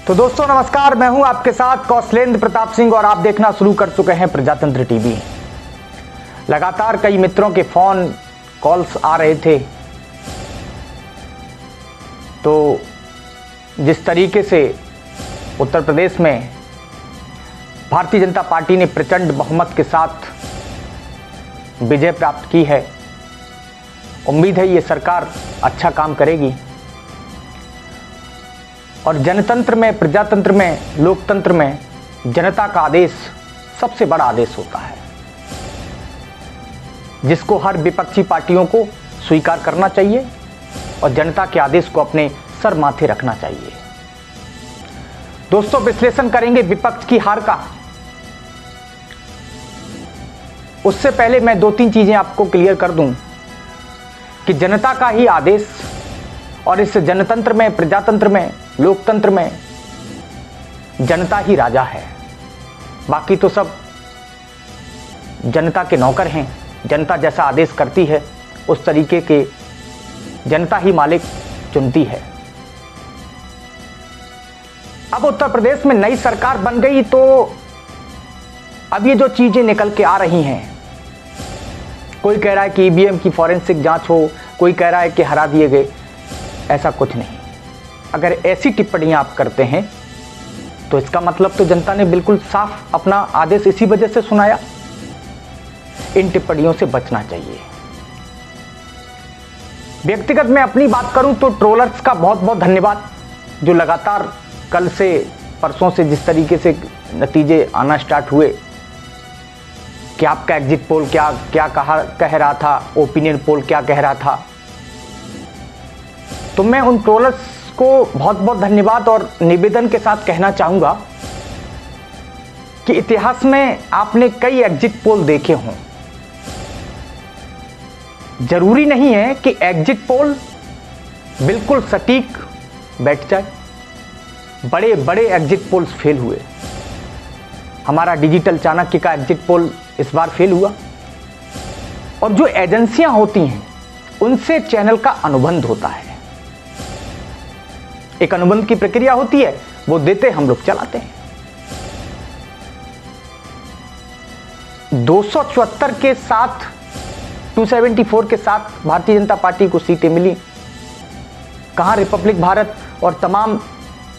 तो दोस्तों नमस्कार, मैं हूं आपके साथ कौशलेंद्र प्रताप सिंह और आप देखना शुरू कर चुके हैं प्रजातंत्र टीवी। लगातार कई मित्रों के फोन कॉल्स आ रहे थे, तो जिस तरीके से उत्तर प्रदेश में भारतीय जनता पार्टी ने प्रचंड बहुमत के साथ विजय प्राप्त की है, उम्मीद है ये सरकार अच्छा काम करेगी और जनतंत्र में, प्रजातंत्र में, लोकतंत्र में जनता का आदेश सबसे बड़ा आदेश होता है, जिसको हर विपक्षी पार्टियों को स्वीकार करना चाहिए और जनता के आदेश को अपने सर माथे रखना चाहिए। दोस्तों, विश्लेषण करेंगे विपक्ष की हार का। उससे पहले मैं दो तीन चीजें आपको क्लियर कर दूं कि जनता का ही आदेश और इस जनतंत्र में, प्रजातंत्र में, लोकतंत्र में जनता ही राजा है, बाकी तो सब जनता के नौकर हैं। जनता जैसा आदेश करती है उस तरीके के जनता ही मालिक चुनती है। अब उत्तर प्रदेश में नई सरकार बन गई तो अब ये जो चीजें निकल के आ रही हैं, कोई कह रहा है कि ईवीएम की फॉरेंसिक जांच हो, कोई कह रहा है कि हरा दिए गए, ऐसा कुछ नहीं। अगर ऐसी टिप्पणियां आप करते हैं तो इसका मतलब तो जनता ने बिल्कुल साफ अपना आदेश इसी वजह से सुनाया। इन टिप्पणियों से बचना चाहिए। व्यक्तिगत मैं अपनी बात करूं तो ट्रोलर्स का बहुत बहुत धन्यवाद, जो लगातार कल से परसों से जिस तरीके से नतीजे आना स्टार्ट हुए कि आपका एग्जिट पोल क्या कह रहा था, ओपिनियन पोल क्या कह रहा था, तो मैं उन ट्रोलर्स को बहुत बहुत धन्यवाद और निवेदन के साथ कहना चाहूंगा कि इतिहास में आपने कई एग्जिट पोल देखे हों। जरूरी नहीं है कि एग्जिट पोल बिल्कुल सटीक बैठ जाए। बड़े बड़े एग्जिट पोल्स फेल हुए। हमारा डिजिटल चाणक्य का एग्जिट पोल इस बार फेल हुआ। और जो एजेंसियां होती हैं उनसे चैनल का अनुबंध होता है, एक अनुबंध की प्रक्रिया होती है, वो देते हम लोग चलाते हैं। 274 के साथ 274 के साथ भारतीय जनता पार्टी को सीटें मिली। कहां रिपब्लिक भारत और तमाम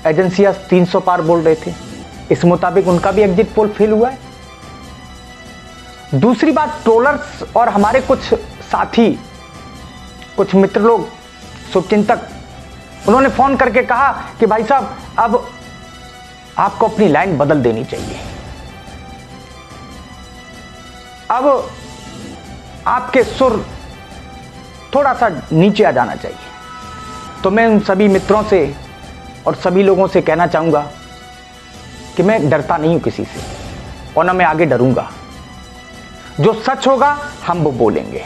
एजेंसियां 300 पार बोल रहे थे, इस मुताबिक उनका भी एग्जिट पोल फेल हुआ है। दूसरी बात, ट्रोलर्स और हमारे कुछ साथी, कुछ मित्र लोग, शुभचिंतक, उन्होंने फोन करके कहा कि भाई साहब अब आपको अपनी लाइन बदल देनी चाहिए, अब आपके सुर थोड़ा सा नीचे आ जाना चाहिए। तो मैं उन सभी मित्रों से और सभी लोगों से कहना चाहूंगा कि मैं डरता नहीं हूं किसी से और ना मैं आगे डरूंगा। जो सच होगा हम वो बोलेंगे।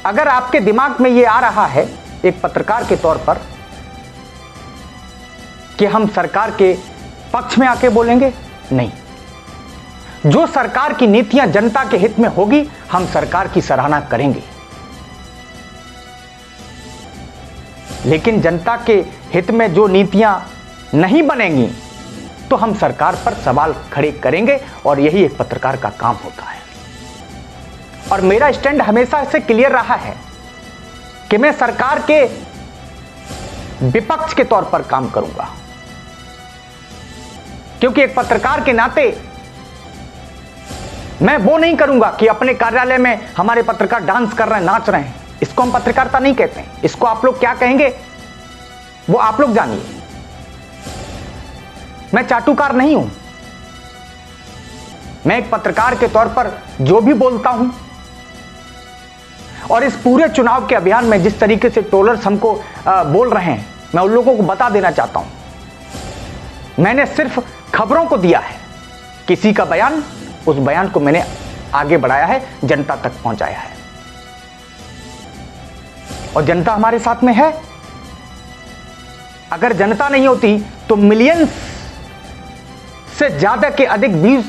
अगर आपके दिमाग में ये आ रहा है एक पत्रकार के तौर पर कि हम सरकार के पक्ष में आके बोलेंगे, नहीं, जो सरकार की नीतियां जनता के हित में होगी हम सरकार की सराहना करेंगे, लेकिन जनता के हित में जो नीतियां नहीं बनेंगी तो हम सरकार पर सवाल खड़े करेंगे और यही एक पत्रकार का काम होता है। और मेरा स्टैंड हमेशा से क्लियर रहा है कि मैं सरकार के विपक्ष के तौर पर काम करूंगा, क्योंकि एक पत्रकार के नाते मैं वो नहीं करूंगा कि अपने कार्यालय में हमारे पत्रकार डांस कर रहे हैं, नाच रहे हैं। इसको हम पत्रकारिता नहीं कहते हैं। इसको आप लोग क्या कहेंगे वो आप लोग जानिए। मैं चाटुकार नहीं हूं। मैं एक पत्रकार के तौर पर जो भी बोलता हूं, और इस पूरे चुनाव के अभियान में जिस तरीके से ट्रोलर्स हमको बोल रहे हैं, मैं उन लोगों को बता देना चाहता हूं, मैंने सिर्फ खबरों को दिया है, किसी का बयान, उस बयान को मैंने आगे बढ़ाया है, जनता तक पहुंचाया है और जनता हमारे साथ में है। अगर जनता नहीं होती तो मिलियंस से ज्यादा के अधिक व्यूज,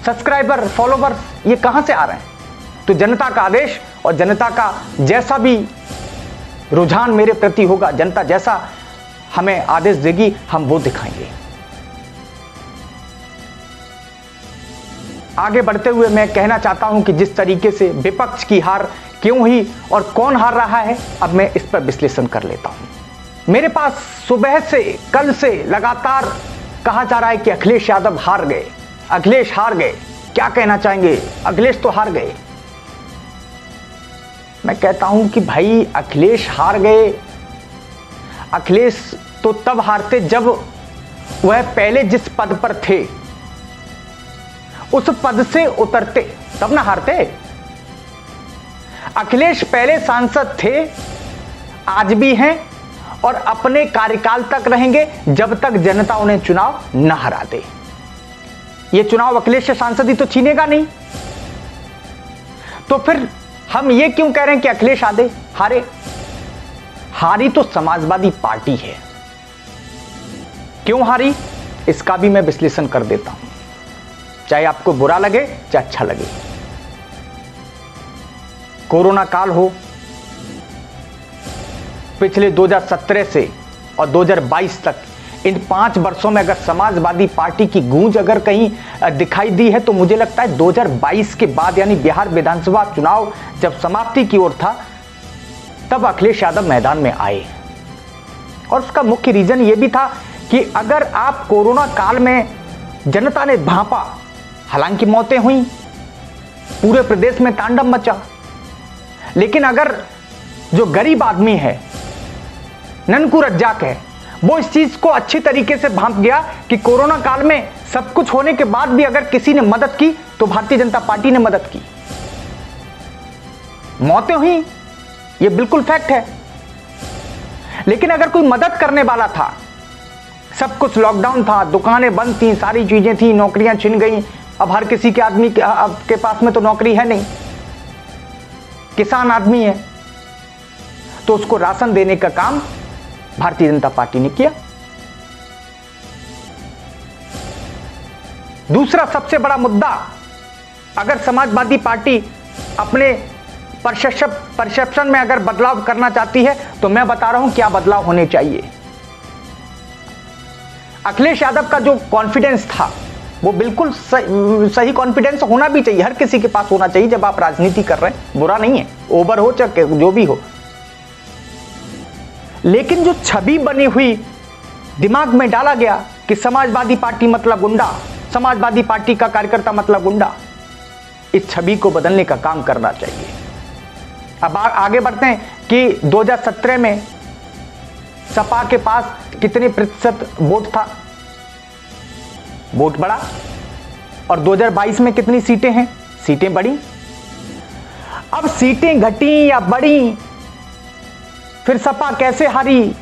सब्सक्राइबर, फॉलोवर्स ये कहां से आ रहे हैं? तो जनता का आदेश और जनता का जैसा भी रुझान मेरे प्रति होगा, जनता जैसा हमें आदेश देगी, हम वो दिखाएंगे। आगे बढ़ते हुए मैं कहना चाहता हूं कि जिस तरीके से विपक्ष की हार क्यों हुई और कौन हार रहा है, अब मैं इस पर विश्लेषण कर लेता हूं। मेरे पास सुबह से, कल से लगातार कहा जा रहा है कि अखिलेश यादव हार गए, अखिलेश हार गए। क्या कहना चाहेंगे? अखिलेश तो हार गए। मैं कहता हूं कि भाई अखिलेश हार गए। अखिलेश तो तब हारते जब वह पहले जिस पद पर थे उस पद से उतरते, तब ना हारते। अखिलेश पहले सांसद थे, आज भी हैं और अपने कार्यकाल तक रहेंगे जब तक जनता उन्हें चुनाव न हरा दे। यह चुनाव अखिलेश से सांसद तो छीनेगा नहीं। तो फिर हम ये क्यों कह रहे हैं कि अखिलेश हारे? हारी तो समाजवादी पार्टी है। क्यों हारी, इसका भी मैं विश्लेषण कर देता हूं, चाहे आपको बुरा लगे चाहे अच्छा लगे। कोरोना काल हो, पिछले 2017 से और 2022 तक, इन 5 वर्षों में अगर समाजवादी पार्टी की गूंज अगर कहीं दिखाई दी है तो मुझे लगता है 2022 के बाद, यानी बिहार विधानसभा चुनाव जब समाप्ति की ओर था, तब अखिलेश यादव मैदान में आए। और उसका मुख्य रीजन यह भी था कि अगर आप कोरोना काल में जनता ने भांपा, हालांकि मौतें हुई, पूरे प्रदेश में तांडव मचा, लेकिन अगर जो गरीब आदमी है, ननकू रज्जाक है, वो इस चीज को अच्छी तरीके से भांप गया कि कोरोना काल में सब कुछ होने के बाद भी अगर किसी ने मदद की तो भारतीय जनता पार्टी ने मदद की। मौतें हुई, ये बिल्कुल फैक्ट है, लेकिन अगर कोई मदद करने वाला था, सब कुछ लॉकडाउन था, दुकानें बंद थी, सारी चीजें थी, नौकरियां छिन गई, अब हर किसी के आदमी के पास में तो नौकरी है नहीं, किसान आदमी है, तो उसको राशन देने का काम भारतीय जनता पार्टी ने किया। दूसरा सबसे बड़ा मुद्दा, अगर समाजवादी पार्टी अपने परसेप्शन में अगर बदलाव करना चाहती है तो मैं बता रहा हूं क्या बदलाव होने चाहिए। अखिलेश यादव का जो कॉन्फिडेंस था वो बिल्कुल सही कॉन्फिडेंस होना भी चाहिए, हर किसी के पास होना चाहिए जब आप राजनीति कर रहे हैं, बुरा नहीं है, ओवर हो चाहे जो भी हो। लेकिन जो छवि बनी हुई, दिमाग में डाला गया कि समाजवादी पार्टी मतलब गुंडा, समाजवादी पार्टी का कार्यकर्ता मतलब गुंडा, इस छवि को बदलने का काम करना चाहिए। अब आगे बढ़ते हैं कि 2017 में सपा के पास कितने प्रतिशत वोट था, वोट बढ़ा, और 2022 में कितनी सीटें हैं, सीटें बढ़ी। अब सीटें घटी या बढ़ी, फिर सपा कैसे हारी?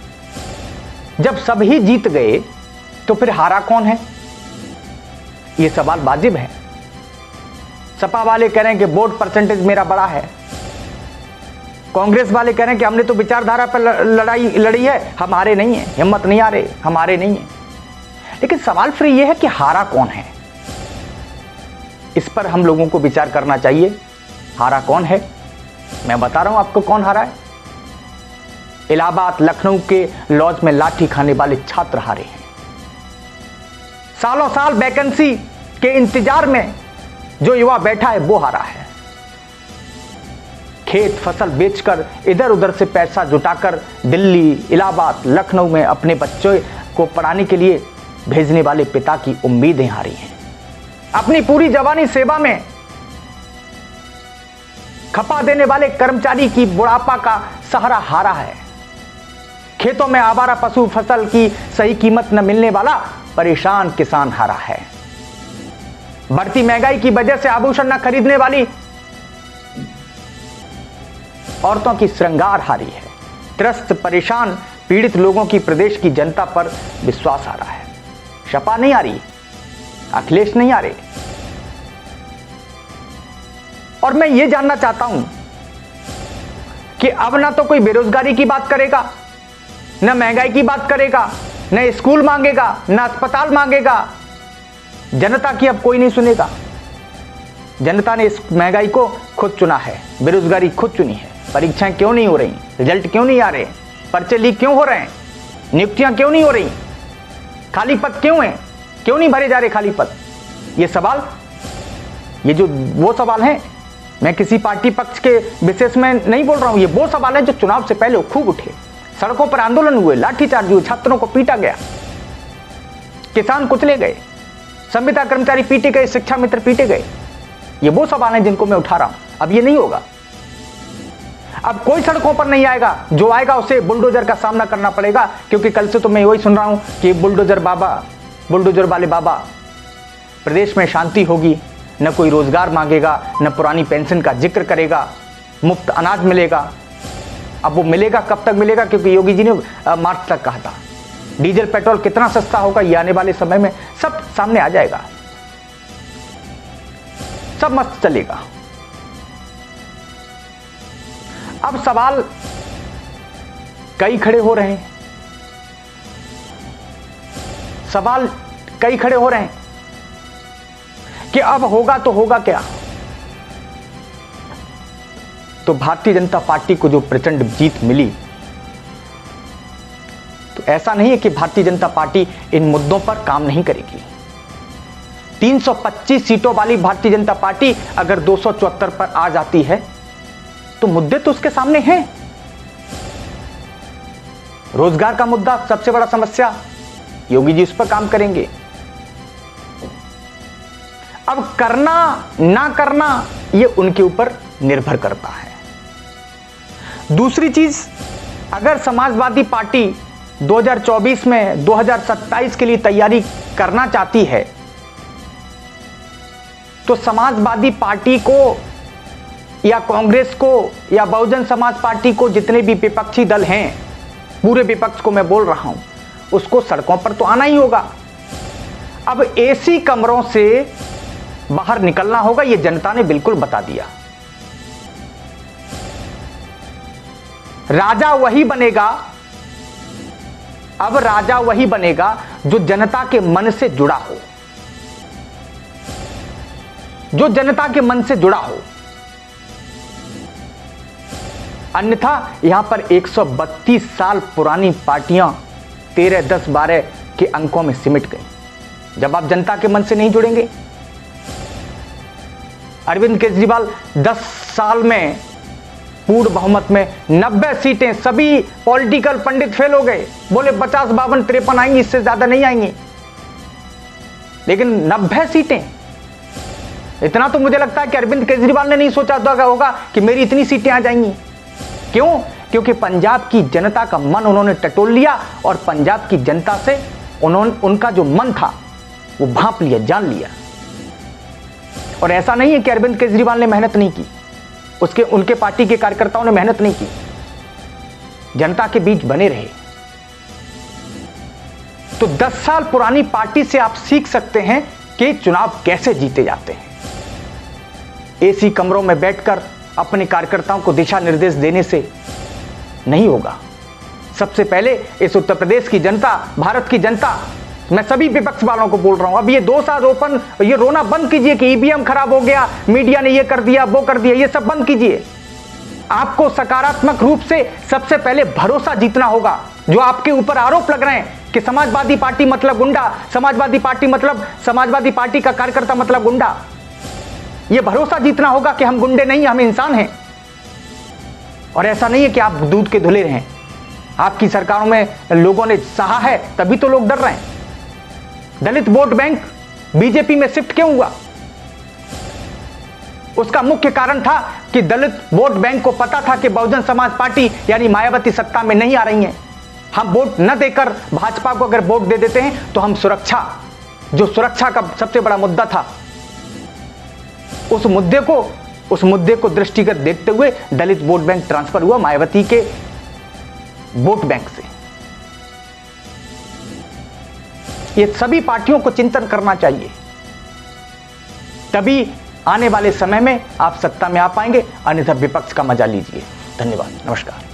जब सब ही जीत गए तो फिर हारा कौन है? यह सवाल वाजिब है। सपा वाले कह रहे हैं कि वोट परसेंटेज मेरा बड़ा है, कांग्रेस वाले कह रहे हैं कि हमने तो विचारधारा पर लड़ी है, हम हारे नहीं है, हिम्मत नहीं आ रहे, हम हारे नहीं है। लेकिन सवाल फिर यह है कि हारा कौन है? इस पर हम लोगों को विचार करना चाहिए। हारा कौन है? मैं बता रहा हूं आपको कौन हारा है। इलाहाबाद, लखनऊ के लॉज में लाठी खाने वाले छात्र हारे हैं। सालों साल वैकेंसी के इंतजार में जो युवा बैठा है वो हारा है। खेत फसल बेचकर, इधर उधर से पैसा जुटाकर दिल्ली, इलाहाबाद, लखनऊ में अपने बच्चों को पढ़ाने के लिए भेजने वाले पिता की उम्मीदें हारी हैं। अपनी पूरी जवानी सेवा में खपा देने वाले कर्मचारी की बुढ़ापा का सहारा हारा है। खेतों में आवारा पशु, फसल की सही कीमत न मिलने वाला परेशान किसान हारा है। बढ़ती महंगाई की वजह से आभूषण न खरीदने वाली औरतों की श्रृंगार हारी है। त्रस्त, परेशान, पीड़ित लोगों की प्रदेश की जनता पर विश्वास आ रहा है। सपा नहीं आ रही, अखिलेश नहीं आ रहे। और मैं ये जानना चाहता हूं कि अब ना तो कोई बेरोजगारी की बात करेगा, न महंगाई की बात करेगा, न स्कूल मांगेगा, न अस्पताल मांगेगा। जनता की अब कोई नहीं सुनेगा। जनता ने इस महंगाई को खुद चुना है, बेरोजगारी खुद चुनी है। परीक्षाएं क्यों नहीं हो रही, रिजल्ट क्यों नहीं आ रहे, पर्चे लीक क्यों हो रहे हैं, नियुक्तियां क्यों नहीं हो रही, खाली पद क्यों हैं, क्यों नहीं भरे जा रहे खाली पद? ये सवाल, ये जो वो सवाल हैं, मैं किसी पार्टी पक्ष के विशेष में नहीं बोल रहा हूं, ये वो सवाल है जो चुनाव से पहले खूब उठे। सड़कों पर आंदोलन हुए, लाठीचार्ज हुए, छात्रों को पीटा गया, किसान कुचले गए, संविदा कर्मचारी पीटे गए, शिक्षा मित्र पीटे गए। ये वो सवाल हैं जिनको मैं उठा रहा हूं। अब ये नहीं होगा, अब कोई सड़कों पर नहीं आएगा, जो आएगा उसे बुलडोजर का सामना करना पड़ेगा। क्योंकि कल से तो मैं वही सुन रहा हूं कि बुलडोजर वाले बाबा, प्रदेश में शांति होगी, न कोई रोजगार मांगेगा, न पुरानी पेंशन का जिक्र करेगा, मुफ्त अनाज मिलेगा। अब वो मिलेगा कब तक मिलेगा, क्योंकि योगी जी ने मार्च तक कहा था। डीजल पेट्रोल कितना सस्ता होगा ये आने वाले समय में सब सामने आ जाएगा, सब मस्त चलेगा। अब सवाल कई खड़े हो रहे हैं, सवाल कई खड़े हो रहे हैं कि अब होगा तो होगा क्या? तो भारतीय जनता पार्टी को जो प्रचंड जीत मिली, तो ऐसा नहीं है कि भारतीय जनता पार्टी इन मुद्दों पर काम नहीं करेगी। 325 सीटों वाली भारतीय जनता पार्टी अगर 274 पर आ जाती है तो मुद्दे तो उसके सामने हैं। रोजगार का मुद्दा सबसे बड़ा समस्या, योगी जी उस पर काम करेंगे। अब करना ना करना ये उनके ऊपर निर्भर करता है। दूसरी चीज, अगर समाजवादी पार्टी 2024 में 2027 के लिए तैयारी करना चाहती है तो समाजवादी पार्टी को या कांग्रेस को या बहुजन समाज पार्टी को, जितने भी विपक्षी दल हैं, पूरे विपक्ष को मैं बोल रहा हूं, उसको सड़कों पर तो आना ही होगा। अब एसी कमरों से बाहर निकलना होगा, यह जनता ने बिल्कुल बता दिया। राजा वही बनेगा, अब राजा वही बनेगा जो जनता के मन से जुड़ा हो, जो जनता के मन से जुड़ा हो। अन्यथा यहां पर 132 साल पुरानी पार्टियां 13, 10, 12 के अंकों में सिमट गई। जब आप जनता के मन से नहीं जुड़ेंगे, अरविंद केजरीवाल 10 साल में पूर्ण बहुमत में 90 सीटें, सभी पॉलिटिकल पंडित फेल हो गए, बोले 50, 52, 53 आएंगी, इससे ज्यादा नहीं आएंगी। लेकिन 90 सीटें, इतना तो मुझे लगता है कि अरविंद केजरीवाल ने नहीं सोचा होगा कि मेरी इतनी सीटें आ जाएंगी। क्यों? क्योंकि पंजाब की जनता का मन उन्होंने टटोल लिया और पंजाब की जनता से उनका जो मन था वो भांप लिया, जान लिया। और ऐसा नहीं है कि अरविंद केजरीवाल ने मेहनत नहीं की, उनके पार्टी के कार्यकर्ताओं ने मेहनत नहीं की, जनता के बीच बने रहे। तो 10 साल पुरानी पार्टी से आप सीख सकते हैं कि चुनाव कैसे जीते जाते हैं। एसी कमरों में बैठकर अपने कार्यकर्ताओं को दिशा निर्देश देने से नहीं होगा। सबसे पहले इस उत्तर प्रदेश की जनता, भारत की जनता, मैं सभी विपक्ष वालों को बोल रहा हूं, अब ये दोषारोपण, ये रोना बंद कीजिए कि ईवीएम खराब हो गया, मीडिया ने ये कर दिया, वो कर दिया, ये सब बंद कीजिए। आपको सकारात्मक रूप से सबसे पहले भरोसा जीतना होगा। जो आपके ऊपर आरोप लग रहे हैं कि समाजवादी पार्टी मतलब गुंडा, समाजवादी पार्टी का कार्यकर्ता मतलब गुंडा, ये भरोसा जीतना होगा कि हम गुंडे नहीं, हम इंसान हैं। और ऐसा नहीं है कि आप दूध के धुले रहें। आपकी सरकारों में लोगों ने सहा है, तभी तो लोग डर रहे हैं। दलित वोट बैंक बीजेपी में शिफ्ट क्यों हुआ? उसका मुख्य कारण था कि दलित वोट बैंक को पता था कि बहुजन समाज पार्टी यानी मायावती सत्ता में नहीं आ रही हैं। हम वोट न देकर भाजपा को अगर वोट दे देते हैं तो हम सुरक्षा का सबसे बड़ा मुद्दा था, उस मुद्दे को दृष्टिगत देखते हुए दलित वोट बैंक ट्रांसफर हुआ मायावती के वोट बैंक से। ये सभी पार्टियों को चिंतन करना चाहिए, तभी आने वाले समय में आप सत्ता में आ पाएंगे, अन्यथा विपक्ष का मजा लीजिए। धन्यवाद, नमस्कार।